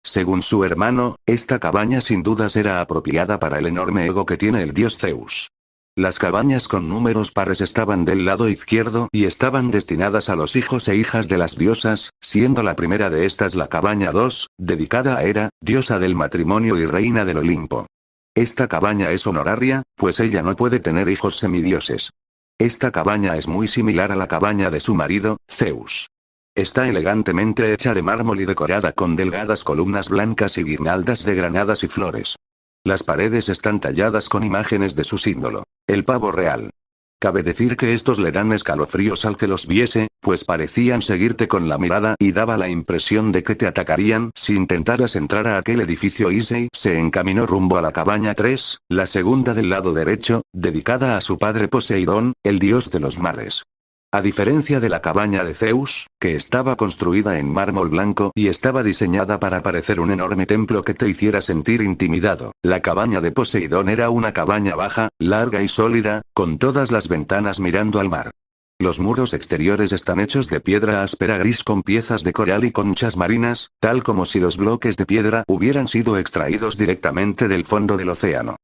Según su hermano, esta cabaña sin dudas era apropiada para el enorme ego que tiene el dios Zeus. Las cabañas con números pares estaban del lado izquierdo y estaban destinadas a los hijos e hijas de las diosas, siendo la primera de estas la cabaña 2, dedicada a Hera, diosa del matrimonio y reina del Olimpo. Esta cabaña es honoraria, pues ella no puede tener hijos semidioses. Esta cabaña es muy similar a la cabaña de su marido, Zeus. Está elegantemente hecha de mármol y decorada con delgadas columnas blancas y guirnaldas de granadas y flores. Las paredes están talladas con imágenes de su símbolo, el pavo real. Cabe decir que estos le dan escalofríos al que los viese, pues parecían seguirte con la mirada y daba la impresión de que te atacarían si intentaras entrar a aquel edificio. Issei se encaminó rumbo a la cabaña 3, la segunda del lado derecho, dedicada a su padre Poseidón, el dios de los mares. A diferencia de la cabaña de Zeus, que estaba construida en mármol blanco y estaba diseñada para parecer un enorme templo que te hiciera sentir intimidado, la cabaña de Poseidón era una cabaña baja, larga y sólida, con todas las ventanas mirando al mar. Los muros exteriores están hechos de piedra áspera gris con piezas de coral y conchas marinas, tal como si los bloques de piedra hubieran sido extraídos directamente del fondo del océano.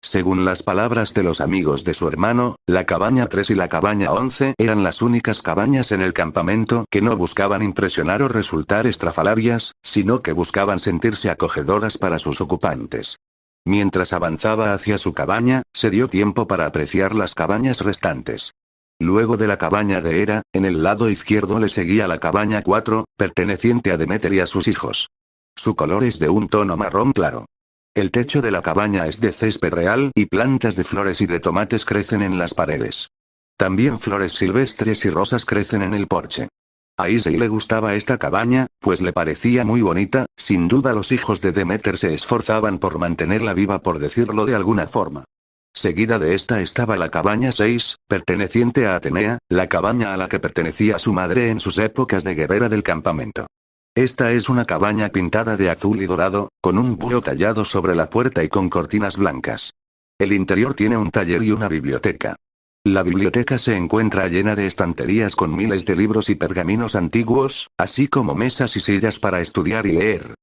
Según las palabras de los amigos de su hermano, la cabaña 3 y la cabaña 11 eran las únicas cabañas en el campamento que no buscaban impresionar o resultar estrafalarias, sino que buscaban sentirse acogedoras para sus ocupantes. Mientras avanzaba hacia su cabaña, se dio tiempo para apreciar las cabañas restantes. Luego de la cabaña de Hera, en el lado izquierdo le seguía la cabaña 4, perteneciente a Deméter y a sus hijos. Su color es de un tono marrón claro. El techo de la cabaña es de césped real y plantas de flores y de tomates crecen en las paredes. También flores silvestres y rosas crecen en el porche. A Issei le gustaba esta cabaña, pues le parecía muy bonita. Sin duda los hijos de Demeter se esforzaban por mantenerla viva, por decirlo de alguna forma. Seguida de esta estaba la cabaña 6, perteneciente a Atenea, la cabaña a la que pertenecía su madre en sus épocas de guerrera del campamento. Esta es una cabaña pintada de azul y dorado, con un búho tallado sobre la puerta y con cortinas blancas. El interior tiene un taller y una biblioteca. La biblioteca se encuentra llena de estanterías con miles de libros y pergaminos antiguos, así como mesas y sillas para estudiar y leer.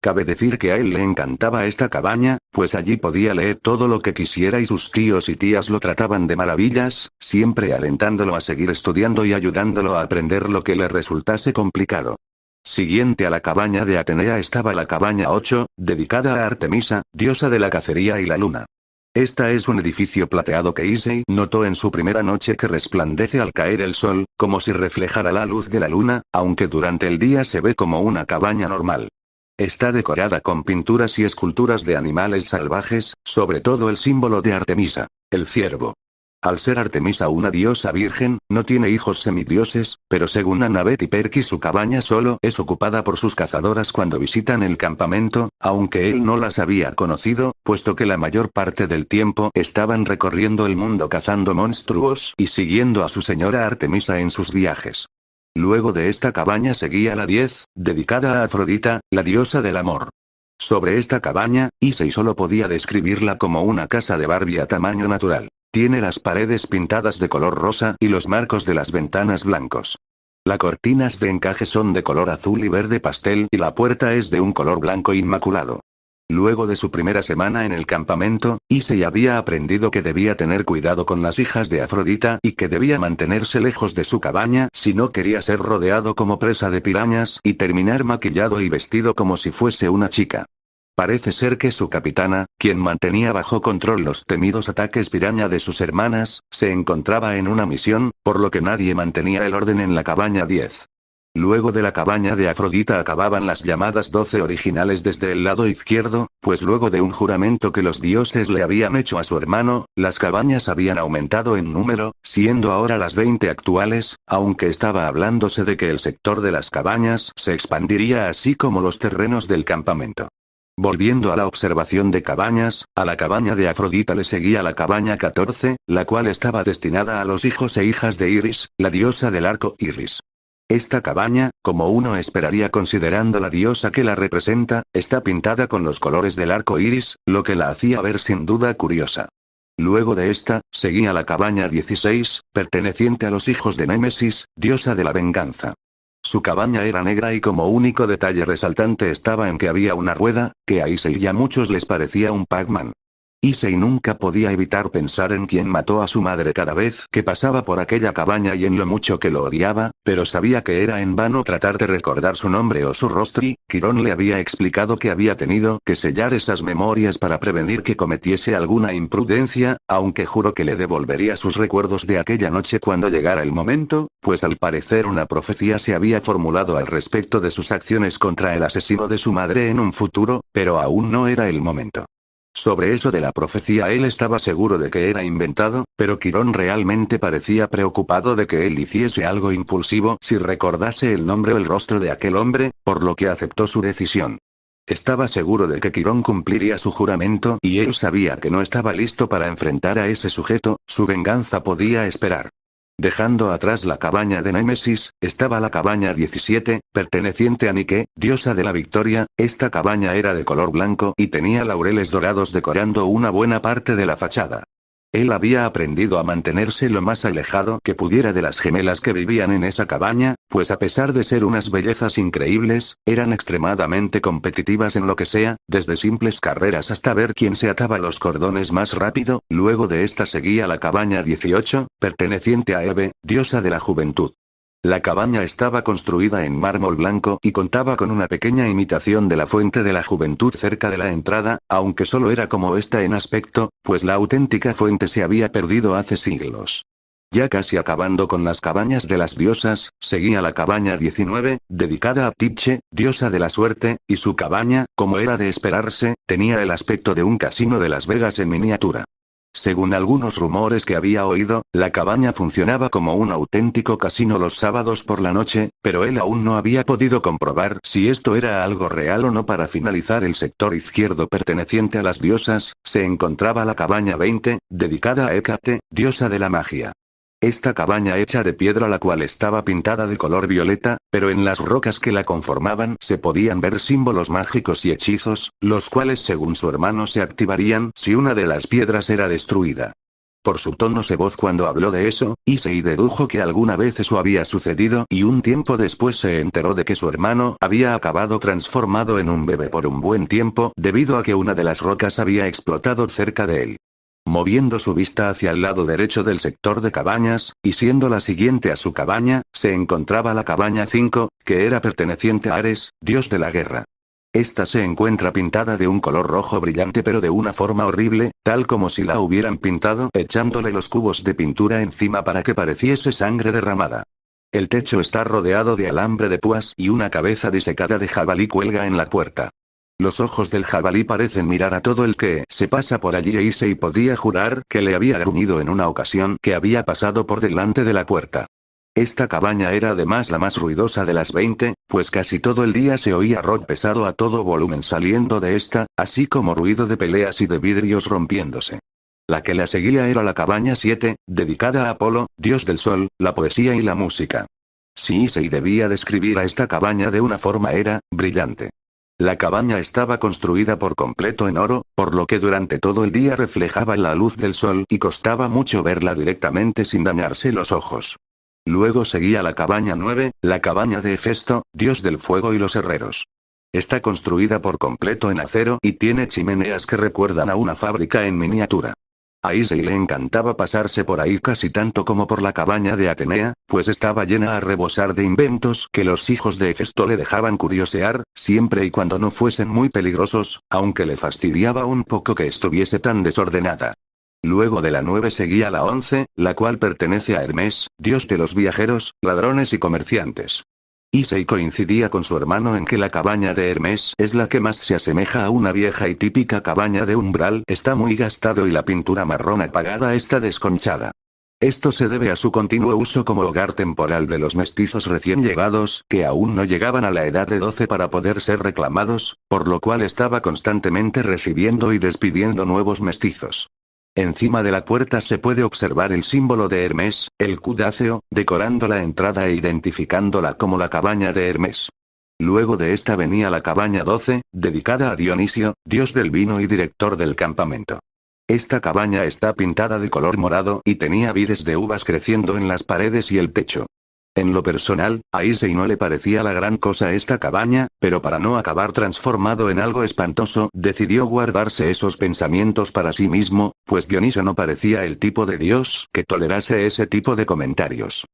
Cabe decir que a él le encantaba esta cabaña, pues allí podía leer todo lo que quisiera y sus tíos y tías lo trataban de maravillas, siempre alentándolo a seguir estudiando y ayudándolo a aprender lo que le resultase complicado. Siguiente a la cabaña de Atenea estaba la cabaña 8, dedicada a Artemisa, diosa de la cacería y la luna. Esta es un edificio plateado que Issei notó en su primera noche, que resplandece al caer el sol, como si reflejara la luz de la luna, aunque durante el día se ve como una cabaña normal. Está decorada con pinturas y esculturas de animales salvajes, sobre todo el símbolo de Artemisa, el ciervo. Al ser Artemisa una diosa virgen, no tiene hijos semidioses, pero según Annabeth y Perky su cabaña solo es ocupada por sus cazadoras cuando visitan el campamento, aunque él no las había conocido, puesto que la mayor parte del tiempo estaban recorriendo el mundo cazando monstruos y siguiendo a su señora Artemisa en sus viajes. Luego de esta cabaña seguía la 10, dedicada a Afrodita, la diosa del amor. Sobre esta cabaña, Issei solo podía describirla como una casa de Barbie a tamaño natural. Tiene las paredes pintadas de color rosa y los marcos de las ventanas blancos. Las cortinas de encaje son de color azul y verde pastel y la puerta es de un color blanco inmaculado. Luego de su primera semana en el campamento, Issei había aprendido que debía tener cuidado con las hijas de Afrodita y que debía mantenerse lejos de su cabaña si no quería ser rodeado como presa de pirañas y terminar maquillado y vestido como si fuese una chica. Parece ser que su capitana, quien mantenía bajo control los temidos ataques piraña de sus hermanas, se encontraba en una misión, por lo que nadie mantenía el orden en la cabaña 10. Luego de la cabaña de Afrodita acababan las llamadas 12 originales desde el lado izquierdo, pues luego de un juramento que los dioses le habían hecho a su hermano, las cabañas habían aumentado en número, siendo ahora las 20 actuales, aunque estaba hablándose de que el sector de las cabañas se expandiría así como los terrenos del campamento. Volviendo a la observación de cabañas, a la cabaña de Afrodita le seguía la cabaña 14, la cual estaba destinada a los hijos e hijas de Iris, la diosa del arco iris. Esta cabaña, como uno esperaría considerando la diosa que la representa, está pintada con los colores del arco iris, lo que la hacía ver sin duda curiosa. Luego de esta, seguía la cabaña 16, perteneciente a los hijos de Némesis, diosa de la venganza. Su cabaña era negra y como único detalle resaltante estaba en que había una rueda, que a Issei y a muchos les parecía un Pac-Man. Issei nunca podía evitar pensar en quién mató a su madre cada vez que pasaba por aquella cabaña y en lo mucho que lo odiaba, pero sabía que era en vano tratar de recordar su nombre o su rostro y Quirón le había explicado que había tenido que sellar esas memorias para prevenir que cometiese alguna imprudencia, aunque juró que le devolvería sus recuerdos de aquella noche cuando llegara el momento, pues al parecer una profecía se había formulado al respecto de sus acciones contra el asesino de su madre en un futuro, pero aún no era el momento. Sobre eso de la profecía él estaba seguro de que era inventado, pero Quirón realmente parecía preocupado de que él hiciese algo impulsivo si recordase el nombre o el rostro de aquel hombre, por lo que aceptó su decisión. Estaba seguro de que Quirón cumpliría su juramento y él sabía que no estaba listo para enfrentar a ese sujeto, su venganza podía esperar. Dejando atrás la cabaña de Némesis, estaba la cabaña 17, perteneciente a Nike, diosa de la victoria. Esta cabaña era de color blanco y tenía laureles dorados decorando una buena parte de la fachada. Él había aprendido a mantenerse lo más alejado que pudiera de las gemelas que vivían en esa cabaña, pues a pesar de ser unas bellezas increíbles, eran extremadamente competitivas en lo que sea, desde simples carreras hasta ver quién se ataba los cordones más rápido. Luego de esta seguía la cabaña 18, perteneciente a Hebe, diosa de la juventud. La cabaña estaba construida en mármol blanco y contaba con una pequeña imitación de la fuente de la juventud cerca de la entrada, aunque solo era como esta en aspecto, pues la auténtica fuente se había perdido hace siglos. Ya casi acabando con las cabañas de las diosas, seguía la cabaña 19, dedicada a Ptiche, diosa de la suerte, y su cabaña, como era de esperarse, tenía el aspecto de un casino de Las Vegas en miniatura. Según algunos rumores que había oído, la cabaña funcionaba como un auténtico casino los sábados por la noche, pero él aún no había podido comprobar si esto era algo real o no. Para finalizar el sector izquierdo perteneciente a las diosas, se encontraba la cabaña 20, dedicada a Hécate, diosa de la magia. Esta cabaña hecha de piedra la cual estaba pintada de color violeta, pero en las rocas que la conformaban se podían ver símbolos mágicos y hechizos, los cuales según su hermano se activarían si una de las piedras era destruida. Por su tono de voz cuando habló de eso, Issei dedujo que alguna vez eso había sucedido y un tiempo después se enteró de que su hermano había acabado transformado en un bebé por un buen tiempo debido a que una de las rocas había explotado cerca de él. Moviendo su vista hacia el lado derecho del sector de cabañas, y siendo la siguiente a su cabaña, se encontraba la cabaña 5, que era perteneciente a Ares, dios de la guerra. Esta se encuentra pintada de un color rojo brillante pero de una forma horrible, tal como si la hubieran pintado echándole los cubos de pintura encima para que pareciese sangre derramada. El techo está rodeado de alambre de púas y una cabeza disecada de jabalí cuelga en la puerta. Los ojos del jabalí parecen mirar a todo el que se pasa por allí e Issei podía jurar que le había gruñido en una ocasión que había pasado por delante de la puerta. Esta cabaña era además la más ruidosa de las 20, pues casi todo el día se oía rock pesado a todo volumen saliendo de esta, así como ruido de peleas y de vidrios rompiéndose. La que la seguía era la cabaña 7, dedicada a Apolo, dios del sol, la poesía y la música. Si Issei debía describir a esta cabaña de una forma era, brillante. La cabaña estaba construida por completo en oro, por lo que durante todo el día reflejaba la luz del sol y costaba mucho verla directamente sin dañarse los ojos. Luego seguía la cabaña 9, la cabaña de Hefesto, dios del fuego y los herreros. Está construida por completo en acero y tiene chimeneas que recuerdan a una fábrica en miniatura. A Issei le encantaba pasarse por ahí casi tanto como por la cabaña de Atenea, pues estaba llena a rebosar de inventos que los hijos de Hefesto le dejaban curiosear, siempre y cuando no fuesen muy peligrosos, aunque le fastidiaba un poco que estuviese tan desordenada. Luego de la 9 seguía la 11, la cual pertenece a Hermes, dios de los viajeros, ladrones y comerciantes. Issei coincidía con su hermano en que la cabaña de Hermes es la que más se asemeja a una vieja y típica cabaña de umbral, está muy gastado y la pintura marrón apagada está desconchada. Esto se debe a su continuo uso como hogar temporal de los mestizos recién llegados, que aún no llegaban a la edad de 12 para poder ser reclamados, por lo cual estaba constantemente recibiendo y despidiendo nuevos mestizos. Encima de la puerta se puede observar el símbolo de Hermes, el cudáceo, decorando la entrada e identificándola como la cabaña de Hermes. Luego de esta venía la cabaña 12, dedicada a Dionisio, dios del vino y director del campamento. Esta cabaña está pintada de color morado y tenía vides de uvas creciendo en las paredes y el techo. En lo personal, a Issei no le parecía la gran cosa esta cabaña, pero para no acabar transformado en algo espantoso, decidió guardarse esos pensamientos para sí mismo, pues Dioniso no parecía el tipo de dios que tolerase ese tipo de comentarios.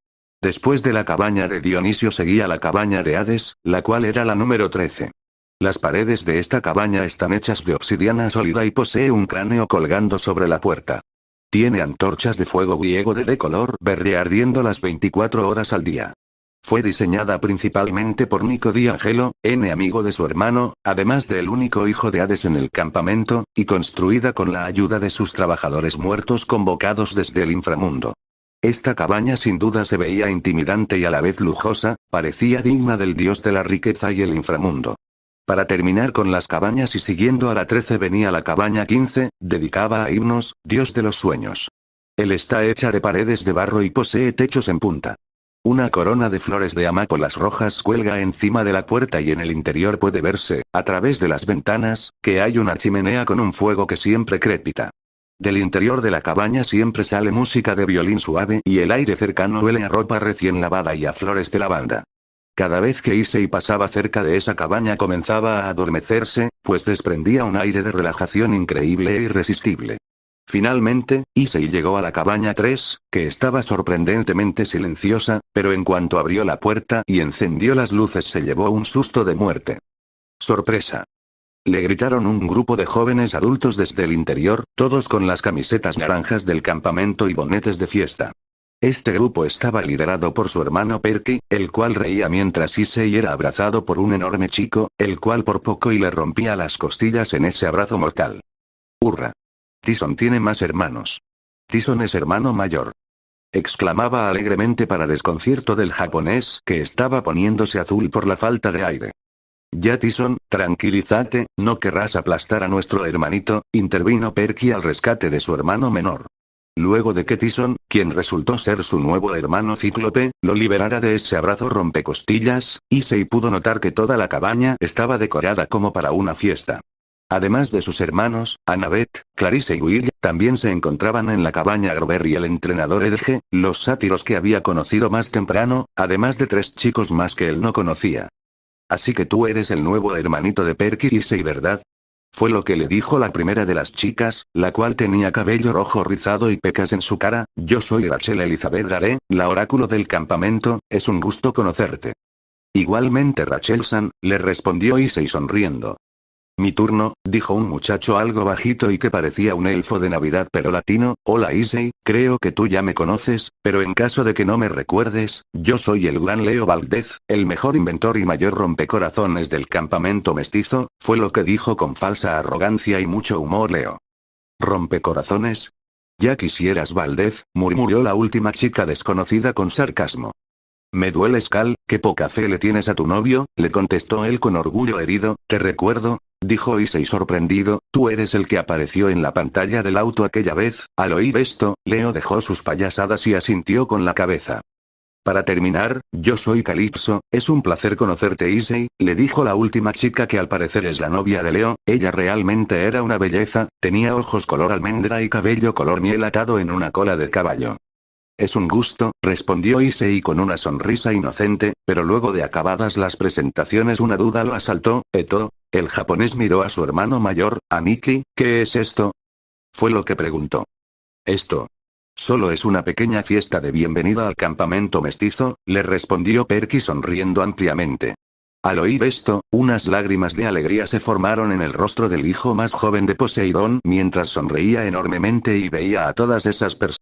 Después de la cabaña de Dionisio seguía la cabaña de Hades, la cual era la número 13. Las paredes de esta cabaña están hechas de obsidiana sólida y posee un cráneo colgando sobre la puerta. Tiene antorchas de fuego griego de color verde ardiendo las 24 horas al día. Fue diseñada principalmente por Nico di Angelo, amigo de su hermano, además del único hijo de Hades en el campamento, y construida con la ayuda de sus trabajadores muertos convocados desde el inframundo. Esta cabaña sin duda se veía intimidante y a la vez lujosa, parecía digna del dios de la riqueza y el inframundo. Para terminar con las cabañas y siguiendo a la 13 venía la cabaña 15, dedicada a Himnos, dios de los sueños. Él está hecha de paredes de barro y posee techos en punta. Una corona de flores de amápolas rojas cuelga encima de la puerta y en el interior puede verse, a través de las ventanas, que hay una chimenea con un fuego que siempre crepita. Del interior de la cabaña siempre sale música de violín suave y el aire cercano huele a ropa recién lavada y a flores de lavanda. Cada vez que Issei pasaba cerca de esa cabaña comenzaba a adormecerse, pues desprendía un aire de relajación increíble e irresistible. Finalmente, Issei llegó a la cabaña 3, que estaba sorprendentemente silenciosa, pero en cuanto abrió la puerta y encendió las luces se llevó un susto de muerte. ¡Sorpresa! Le gritaron un grupo de jóvenes adultos desde el interior, todos con las camisetas naranjas del campamento y bonetes de fiesta. Este grupo estaba liderado por su hermano Perky, el cual reía mientras Issei era abrazado por un enorme chico, el cual por poco y le rompía las costillas en ese abrazo mortal. ¡Hurra! Tyson tiene más hermanos. Tyson es hermano mayor. Exclamaba alegremente para desconcierto del japonés que estaba poniéndose azul por la falta de aire. Ya Tyson, tranquilízate, no querrás aplastar a nuestro hermanito, intervino Perky al rescate de su hermano menor. Luego de que Tyson, quien resultó ser su nuevo hermano Cíclope, lo liberara de ese abrazo rompecostillas, Issei pudo notar que toda la cabaña estaba decorada como para una fiesta. Además de sus hermanos, Annabeth, Clarice y Will, también se encontraban en la cabaña Grover y el entrenador Edge, los sátiros que había conocido más temprano, además de 3 chicos más que él no conocía. Así que tú eres el nuevo hermanito de Perky Issei, ¿verdad? Fue lo que le dijo la primera de las chicas, la cual tenía cabello rojo rizado y pecas en su cara. Yo soy Rachel Elizabeth Gare, la oráculo del campamento, es un gusto conocerte. Igualmente Rachel-san, le respondió Issei sonriendo. Mi turno, dijo un muchacho algo bajito y que parecía un elfo de Navidad pero latino. Hola Issei, creo que tú ya me conoces, pero en caso de que no me recuerdes, yo soy el gran Leo Valdez, el mejor inventor y mayor rompecorazones del campamento mestizo, fue lo que dijo con falsa arrogancia y mucho humor Leo. ¿Rompecorazones? Ya quisieras Valdez, murmuró la última chica desconocida con sarcasmo. Me dueles Cal, qué poca fe le tienes a tu novio, le contestó él con orgullo herido. Te recuerdo, dijo Issei sorprendido, tú eres el que apareció en la pantalla del auto aquella vez. Al oír esto, Leo dejó sus payasadas y asintió con la cabeza. Para terminar, yo soy Calypso, es un placer conocerte Issei, le dijo la última chica que al parecer es la novia de Leo. Ella realmente era una belleza, tenía ojos color almendra y cabello color miel atado en una cola de caballo. Es un gusto, respondió Issei con una sonrisa inocente, pero luego de acabadas las presentaciones una duda lo asaltó. Eto, el japonés miró a su hermano mayor, a Miki, ¿qué es esto? Fue lo que preguntó. Esto. Solo es una pequeña fiesta de bienvenida al campamento mestizo, le respondió Perky sonriendo ampliamente. Al oír esto, unas lágrimas de alegría se formaron en el rostro del hijo más joven de Poseidón mientras sonreía enormemente y veía a todas esas personas.